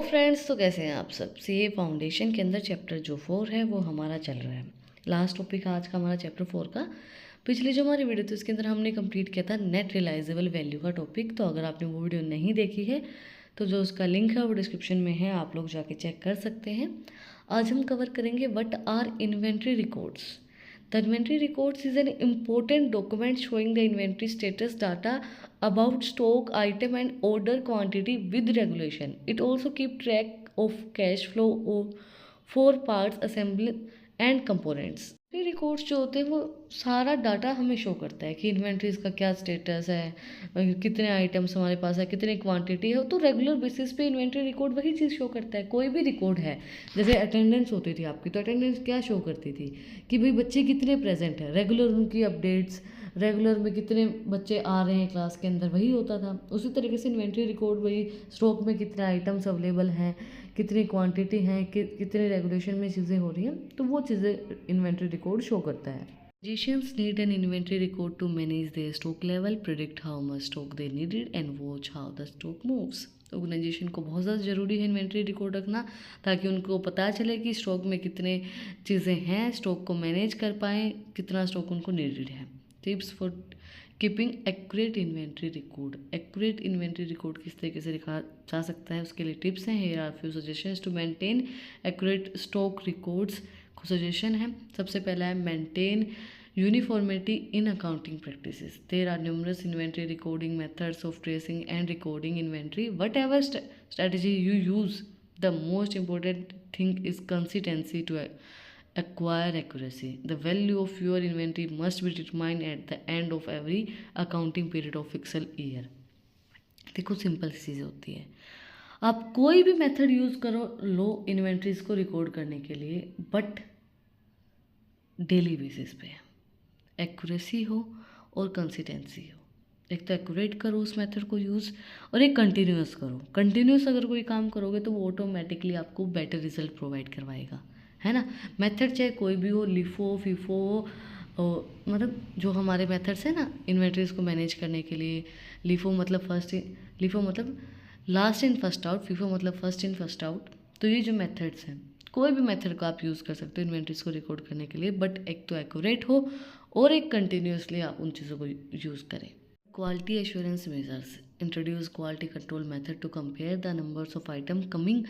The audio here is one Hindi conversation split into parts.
फ्रेंड्स, तो कैसे हैं आप सब। सीए फाउंडेशन के अंदर चैप्टर जो 4 है वो हमारा चल रहा है। लास्ट टॉपिक आज का हमारा चैप्टर 4 का। पिछली जो हमारी वीडियो थी उसके अंदर हमने कंप्लीट किया था नेट रियलाइजेबल वैल्यू का टॉपिक। तो अगर आपने वो वीडियो नहीं देखी है तो जो उसका लिंक है वो डिस्क्रिप्शन में है, आप लोग जाके चेक कर सकते हैं। आज हम कवर करेंगे what are inventory records. The inventory records is an important document showing the inventory status data about stock item and order quantity with regulation. It also keep track of cash flow for parts, assembly and components. ये रिकॉर्ड्स जो होते हैं वो सारा डाटा हमें शो करता है कि इन्वेंट्रीज का क्या स्टेटस है, कितने आइटम्स हमारे पास है, कितनी क्वांटिटी है। तो रेगुलर बेसिस पे इन्वेंट्री रिकॉर्ड वही चीज़ शो करता है। कोई भी रिकॉर्ड है, जैसे अटेंडेंस होती थी आपकी, तो अटेंडेंस क्या शो करती थी कि भाई बच्चे कितने प्रेजेंट हैं, रेगुलर उनकी अपडेट्स, रेगुलर में कितने बच्चे आ रहे हैं क्लास के अंदर, वही होता था। उसी तरीके से इन्वेंट्री रिकॉर्ड वही, स्टॉक में कितने आइटम्स अवेलेबल हैं, कितनी क्वांटिटी है, कितने रेगुलेशन में चीज़ें हो रही हैं, तो वो चीज़ें इन्वेंट्री रिकॉर्ड शो करता है। Organizations need an inventory record to manage their stock level, predict how much stock they needed and watch how the stock moves. Organisation को बहुत ज़्यादा ज़रूरी है इन्वेंट्री रिकॉर्ड रखना, ताकि उनको पता चले कि स्टॉक में कितने चीज़ें हैं, स्टॉक को मैनेज कर पाएँ, कितना स्टॉक उनको नीडेड है। Tips for keeping accurate inventory record. Accurate inventory record किस तरीके से लिखा जा सकता है, उसके लिए टिप्स हैं। Here are few suggestions to maintain accurate stock records. Suggestion है, सबसे पहला है maintain uniformity in accounting practices. There are numerous inventory recording methods of tracing and recording inventory. Whatever strategy you use, the most important thing is consistency to acquire accuracy. The value of your inventory must be determined at the end of every accounting period of fiscal year. देखो सिंपल चीज़ होती है, आप कोई भी मेथड यूज़ करो लो इन्वेंट्रीज को रिकॉर्ड करने के लिए, बट डेली बेसिस पे एक्यूरेसी हो और कंसिस्टेंसी हो। एक तो एक्यूरेट करो उस मेथड को यूज़, और एक कंटिन्यूस करो। कंटिन्यूस अगर कोई काम करोगे तो वो ऑटोमेटिकली आपको बेटर रिजल्ट प्रोवाइड करवाएगा, है ना। मेथड चाहे कोई भी हो, लिफो फीफो हो, मतलब जो हमारे मेथड्स हैं ना इन्वेंट्रीज को मैनेज करने के लिए, लिफो मतलब लिफो मतलब last in first out, FIFO मतलब फर्स्ट इन फर्स्ट आउट। तो ये जो मेथड्स हैं, कोई भी मेथड को आप यूज़ कर सकते हो इन्वेंट्रीज को रिकॉर्ड करने के लिए, बट एक तो एक्यूरेट हो और एक कंटिन्यूसली आप उन चीज़ों को यूज़ करें। Quality assurance measures. Introduce quality control method to compare the numbers of item coming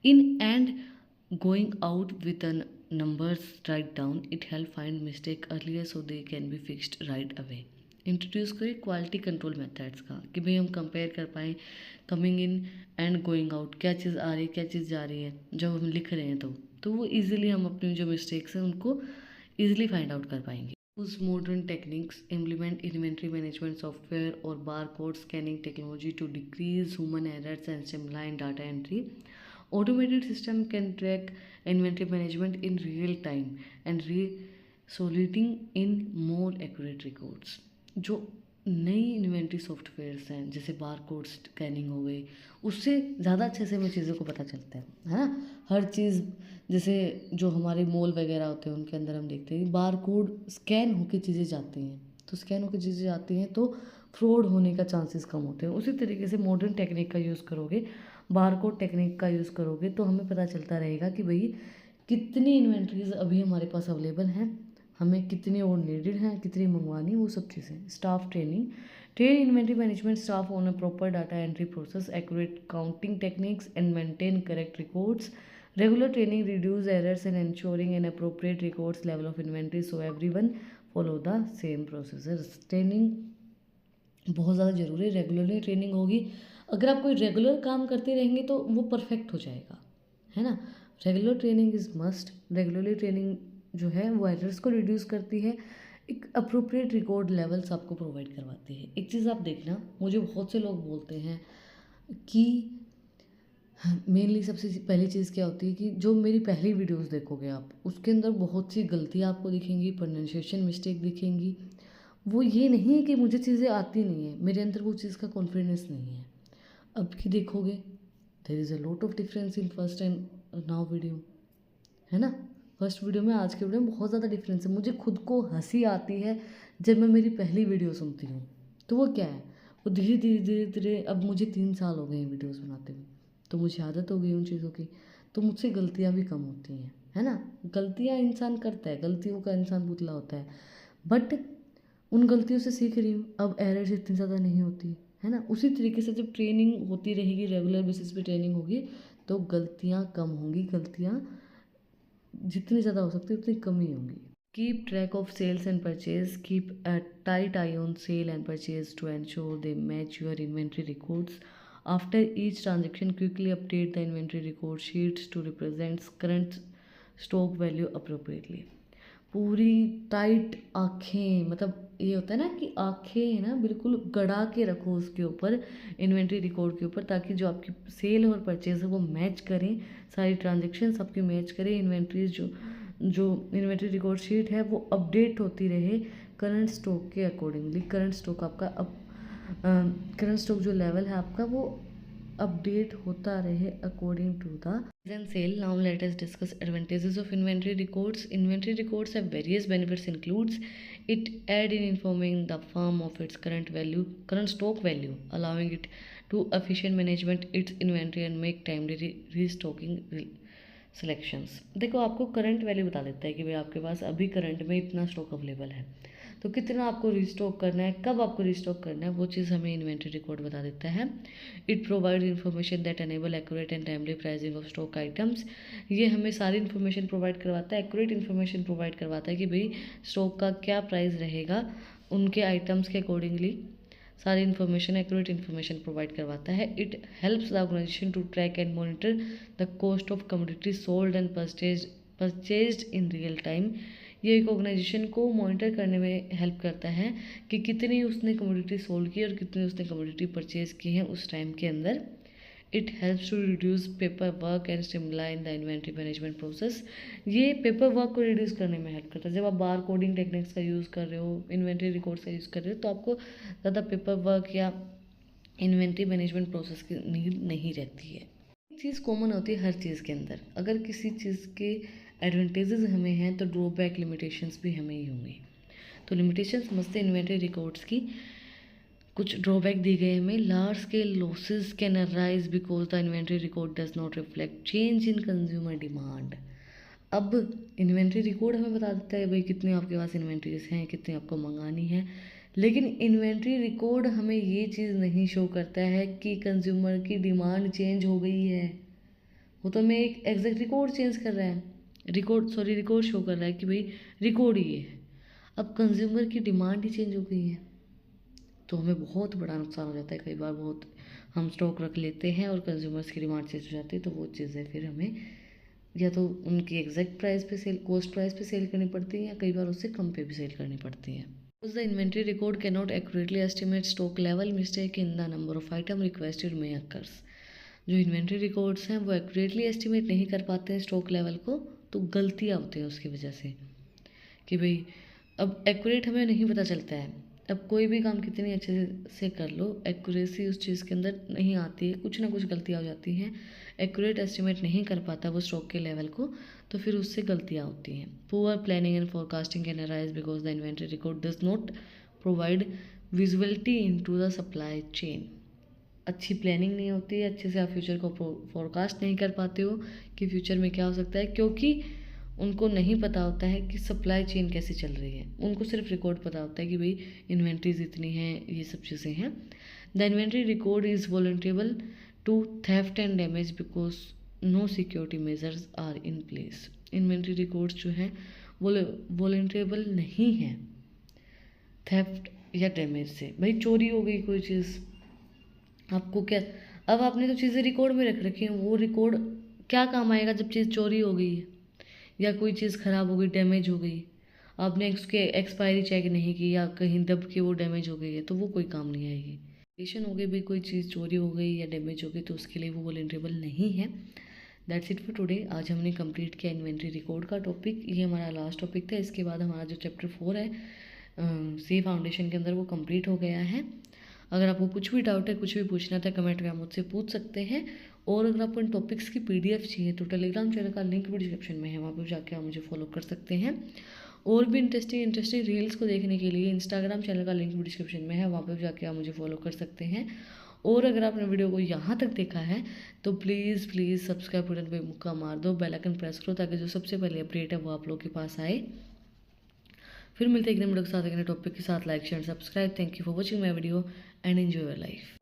in and going out with the numbers write down. It help find mistake earlier so they can be fixed right away. Introduce करें क्वालिटी कंट्रोल मेथड्स का कि भाई हम कंपेयर कर पाएँ coming in and going out, क्या चीज़ आ रही है क्या चीज़ जा रही है जब हम लिख रहे हैं, तो वो इजीली हम अपनी जो मिस्टेक्स हैं उनको इजीली फाइंड आउट कर पाएंगे। Use modern techniques, implement inventory management software और bar code scanning technology to decrease human errors and streamline data entry. Automated system can track inventory management in real time and resulting in more accurate records. जो नई इन्वेंट्री सॉफ्टवेयर्स हैं जैसे बार कोड स्कैनिंग हो गई, उससे ज़्यादा अच्छे से हमें चीज़ों को पता चलता है ना। हर चीज़ जैसे जो हमारे मॉल वगैरह होते हैं उनके अंदर हम देखते हैं बार कोड स्कैन होकर चीज़ें जाती हैं, तो स्कैन होकर चीज़ें जाती हैं तो फ्रॉड होने का चांसेस कम होते हैं। उसी तरीके से मॉडर्न टेक्निक का यूज़ करोगे, बारकोड टेक्निक का यूज़ करोगे, तो हमें पता चलता रहेगा कि भाई कितनी इन्वेंट्रीज अभी हमारे पास अवेलेबल हैं, हमें कितनी और नीडेड हैं, कितनी मंगवानी, वो सब चीज़ें। Staff training, train inventory management staff on a proper data entry process, accurate counting techniques and maintain correct records. Regular training reduce errors and ensuring an appropriate records level of inventory so everyone follow the same procedures. Training बहुत ज़्यादा ज़रूरी है, रेगुलरली ट्रेनिंग होगी। अगर आप कोई रेगुलर काम करते रहेंगे तो वो परफेक्ट हो जाएगा, है ना। Regular training is must. Regularly training जो है वो एरर्स को रिड्यूस करती है, एक अप्रोप्रिएट रिकॉर्ड लेवल्स आपको प्रोवाइड करवाती है। एक चीज़ आप देखना, मुझे बहुत से लोग बोलते हैं कि मेनली सबसे पहली चीज़ क्या होती है कि जो मेरी पहली वीडियोस देखोगे आप, उसके अंदर बहुत सी गलतियाँ आपको दिखेंगी, प्रोनाउंसिएशन मिस्टेक दिखेंगी। वो ये नहीं है कि मुझे चीज़ें आती नहीं है, मेरे अंदर वो चीज़ का कॉन्फिडेंस नहीं है। अब की देखोगे there is a lot of difference in first and now video, है ना। फर्स्ट वीडियो में आज के वीडियो में बहुत ज़्यादा डिफरेंस है। मुझे खुद को हंसी आती है जब मैं मेरी पहली वीडियो सुनती हूँ, तो वो क्या है, वो धीरे धीरे धीरे धीरे अब मुझे 3 साल हो गए हैं वीडियोज़ बनाते हुए, तो मुझे आदत हो गई उन चीज़ों की, तो मुझसे गलतियाँ भी कम होती हैं, है ना। गलतियाँ इंसान करता है, गलतियों का इंसान पुतला होता है, बट उन गलतियों से सीख रही हूँ, अब एरर्स इतनी ज़्यादा नहीं होती, है ना। उसी तरीके से जब ट्रेनिंग होती रहेगी, रेगुलर बेसिस पे ट्रेनिंग होगी, तो गलतियाँ कम होंगी, गलतियाँ जितनी ज़्यादा हो सकती है उतनी कम ही होंगी। Keep track of sales and purchase, keep a tight eye on sale and purchase to ensure they match your inventory records. After each transaction quickly update the inventory record sheets to represent current stock value appropriately. पूरी टाइट आँखें, मतलब ये होता है ना कि आँखें ना बिल्कुल गड़ा के रखो उसके ऊपर, इन्वेंट्री रिकॉर्ड के ऊपर, ताकि जो आपकी सेल और परचेज है वो मैच करें, सारी ट्रांजेक्शन्स आपकी मैच करें, इन्वेंट्रीज जो जो इन्वेंट्री रिकॉर्ड शीट है वो अपडेट होती रहे करंट स्टॉक के अकॉर्डिंगली। करंट स्टॉक आपका अब करंट स्टॉक जो लेवल है आपका वो अपडेट होता रहे according to the then sale. Now let us discuss advantages of inventory records. Inventory records have various benefits. Includes it aid in informing the firm of its current stock value, allowing it to efficient management its inventory and make timely restocking selections. देखो आपको करंट वैल्यू बता देता है कि भाई आपके पास अभी करंट में इतना स्टॉक अवेलेबल है, तो कितना आपको रिस्टॉक करना है, कब आपको रिस्टॉक करना है, वो चीज़ हमें इन्वेंट्री रिकॉर्ड बता देता है। It provide information that enable accurate and timely pricing of stock items. ये हमें सारी इन्फॉर्मेशन प्रोवाइड करवाता है, एक्यूरेट इन्फॉर्मेशन प्रोवाइड करवाता है कि भाई स्टॉक का क्या प्राइस रहेगा, उनके आइटम्स के अकॉर्डिंगली सारी इन्फॉर्मेशन, एक्यूरेट इन्फॉर्मेशन प्रोवाइड करवाता है। It helps the organisation to track and monitor the cost of commodity sold and purchased in real time. ये एक ऑर्गेनाइजेशन को मॉनिटर करने में हेल्प करता है कि कितनी उसने कमोडिटी सोल्ड की और कितनी उसने कमोडिटी परचेज की है उस टाइम के अंदर। It helps to reduce paper work and streamline the inventory management process. ये पेपर वर्क को रिड्यूस करने में हेल्प करता है। जब आप बार कोडिंग टेक्निक्स का यूज़ कर रहे हो, इन्वेंट्री रिकॉर्ड्स का यूज़ कर रहे हो, तो आपको ज़्यादा पेपर वर्क या इन्वेंट्री मैनेजमेंट प्रोसेस की नीड नहीं रहती है। एक चीज़ कॉमन होती है हर चीज़ के अंदर, अगर किसी चीज़ के एडवांटेजेस हमें हैं तो ड्रॉबैक लिमिटेशंस भी हमें ही होंगे। तो लिमिटेशन समझते हैं इन्वेंट्री रिकॉर्ड्स की। कुछ ड्रॉबैक दी गए हमें। Large scale losses can arise because the inventory record does not reflect change in consumer demand. अब इन्वेंट्री रिकॉर्ड हमें बता देता है भाई कितनी आपके पास इन्वेंट्रीज हैं, कितनी आपको मंगानी है, लेकिन इन्वेंट्री रिकॉर्ड हमें ये चीज़ नहीं शो करता है कि कंज्यूमर की डिमांड चेंज हो गई है। वो तो हमें एक एग्जैक्ट रिकॉर्ड चेंज कर रहा है, रिकॉर्ड शो कर रहा है कि भाई रिकॉर्ड ये है। अब कंज्यूमर की डिमांड ही चेंज हो गई है, तो हमें बहुत बड़ा नुकसान हो जाता है। कई बार बहुत हम स्टॉक रख लेते हैं और कंज्यूमर्स की डिमांड चेंज हो जाती है, तो वो चीज़ें फिर हमें या तो उनकी एग्जैक्ट प्राइस पे सेल, कॉस्ट प्राइस पे सेल करनी पड़ती है, या कई बार उससे कम पे भी सेल करनी पड़ती है। The inventory record can not accurately estimate stock level, mistake in the number of item requested may occurs. जो इन्वेंट्री रिकॉर्ड्स हैं वो एक्यूरेटली एस्टिमेट नहीं कर पाते हैं स्टॉक लेवल को, तो गलतियाँ होती हैं उसकी वजह से कि भाई अब एक्यूरेट हमें नहीं पता चलता है। अब कोई भी काम कितनी अच्छे से कर लो, एक्यूरेसी उस चीज़ के अंदर नहीं आती है, कुछ ना कुछ गलतियाँ हो जाती हैं, एक्यूरेट एस्टिमेट नहीं कर पाता वो स्टॉक के लेवल को, तो फिर उससे गलतियाँ होती हैं। Poor planning and forecasting can arise because the inventory record does not provide visuality into the supply chain. अच्छी प्लानिंग नहीं होती है, अच्छे से आप फ्यूचर को फोरकास्ट नहीं कर पाते हो कि फ्यूचर में क्या हो सकता है, क्योंकि उनको नहीं पता होता है कि सप्लाई चेन कैसे चल रही है। उनको सिर्फ रिकॉर्ड पता होता है कि भाई इन्वेंट्रीज इतनी हैं, ये सब चीज़ें हैं। The inventory record is vulnerable to theft and damage because no security measures are in place. Inventory records जो हैं वो वॉलंटेबल नहीं हैं थेफ्ट या डैमेज से। भाई चोरी हो गई कोई चीज़, आपको क्या, अब आपने तो चीज़ें रिकॉर्ड में रख रखी हैं, वो रिकॉर्ड क्या काम आएगा जब चीज़ चोरी हो गई है या कोई चीज़ ख़राब हो गई, डैमेज हो गई, आपने उसके एक्सपायरी चेक नहीं की या कहीं दब के वो डैमेज हो गई है, तो वो कोई काम नहीं आएगी। कंडीशन हो गई भाई कोई चीज़ चोरी हो गई या डैमेज हो गई, तो उसके लिए वो वॉलंटेबल नहीं है। That's it for today. आज हमने कंप्लीट किया इन्वेंट्री रिकॉर्ड का टॉपिक, ये हमारा लास्ट टॉपिक था। इसके बाद हमारा जो चैप्टर 4 है सी फाउंडेशन के अंदर, वो कंप्लीट हो गया है। अगर आपको कुछ भी डाउट है, कुछ भी पूछना था, कमेंट में आप मुझसे पूछ सकते हैं। और अगर आपको इन टॉपिक्स की PDF चाहिए तो टेलीग्राम चैनल का लिंक भी डिस्क्रिप्शन में है, वहाँ पर जाके आप मुझे फॉलो कर सकते हैं। और भी इंटरेस्टिंग रील्स को देखने के लिए इंस्टाग्राम चैनल का लिंक भी डिस्क्रिप्शन में है, वहाँ पर जाके आप मुझे फॉलो कर सकते हैं। और अगर आपने वीडियो को यहाँ तक देखा है तो प्लीज़ प्लीज़ सब्सक्राइब बटन पे मुक्का मार दो, बेल आइकन प्रेस करो ताकि जो सबसे पहले अपडेट है वो आप लोगों के पास आए। फिर मिलते हैं एक नए वीडियो के साथ, एक नए टॉपिक के साथ। Like share subscribe. Thank you for watching my video and enjoy your life.